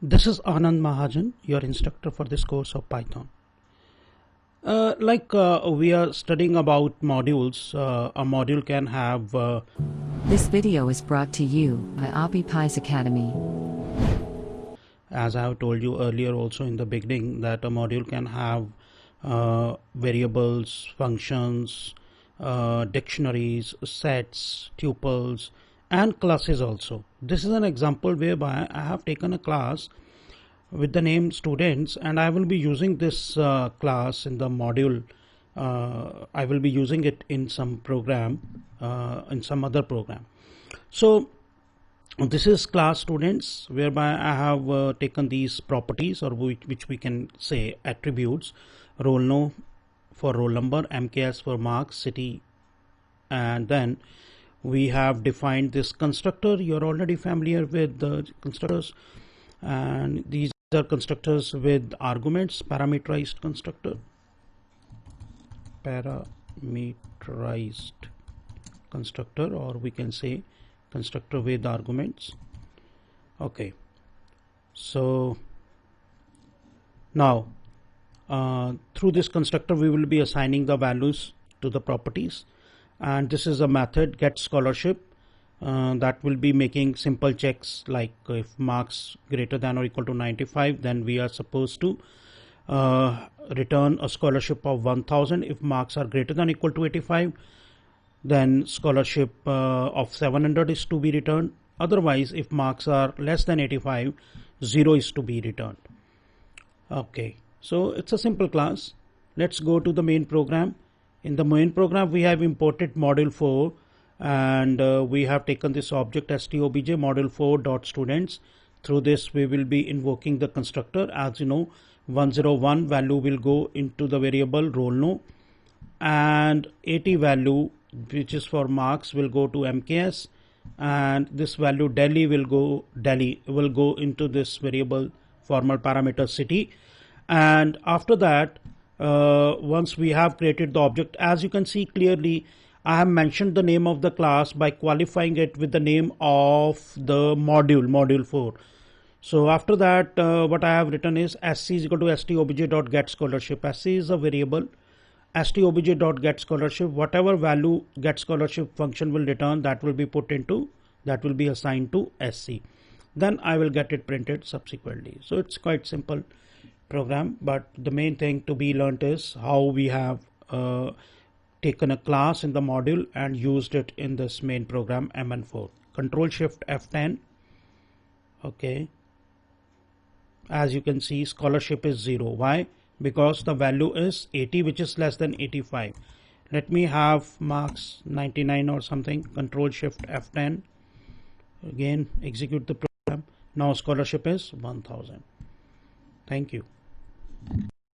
This is Anand Mahajan, your instructor for this course of Python. We are studying about modules. A module can have This video is brought to you by OppyPy's Academy. as I have told you earlier also in the beginning, that a module can have variables, functions, dictionaries, sets, tuples, and classes also. This is an example whereby I have taken a class with the name students, and I will be using this class in the module. I will be using it in some program, in some other program. So this is class students, whereby I have taken these properties, or which we can say attributes: roll no for roll number, MKS for marks, city, and then we have defined this constructor. You're already familiar with the constructors, and these are constructors with arguments. Parameterized constructor, or we can say constructor with arguments. Okay, so now through this constructor we will be assigning the values to the properties, and this is a method get scholarship that will be making simple checks, like if marks greater than or equal to 95, then we are supposed to return a scholarship of 1000. If marks are greater than or equal to 85, then scholarship of 700 is to be returned. Otherwise, if marks are less than 85, 0 is to be returned. Okay, so it's a simple class. Let's go to the main program. In the main program, we have imported module 4, and we have taken this object stobj module4.students. Through this we will be invoking the constructor. As you know, 101 value will go into the variable roll no, and 80 value, which is for marks, will go to MKS, and this value Delhi will go into this variable formal parameter city. And after that, once we have created the object, as you can see clearly, I have mentioned the name of the class by qualifying it with the name of the module 4. So after that, what I have written is sc is equal to stobj.getScholarship. Sc is a variable. stobj.getScholarship, whatever value getScholarship function will return, that will be assigned to sc. Then I will get it printed subsequently. So it's quite simple program, but the main thing to be learnt is how we have taken a class in the module and used it in this main program mn4. Control Shift F10. Okay, as you can see, scholarship is 0. Why? Because the value is 80, which is less than 85. Let me have marks 99 or something. Control Shift F10. Again, execute the program. Now scholarship is 1000. Thank you.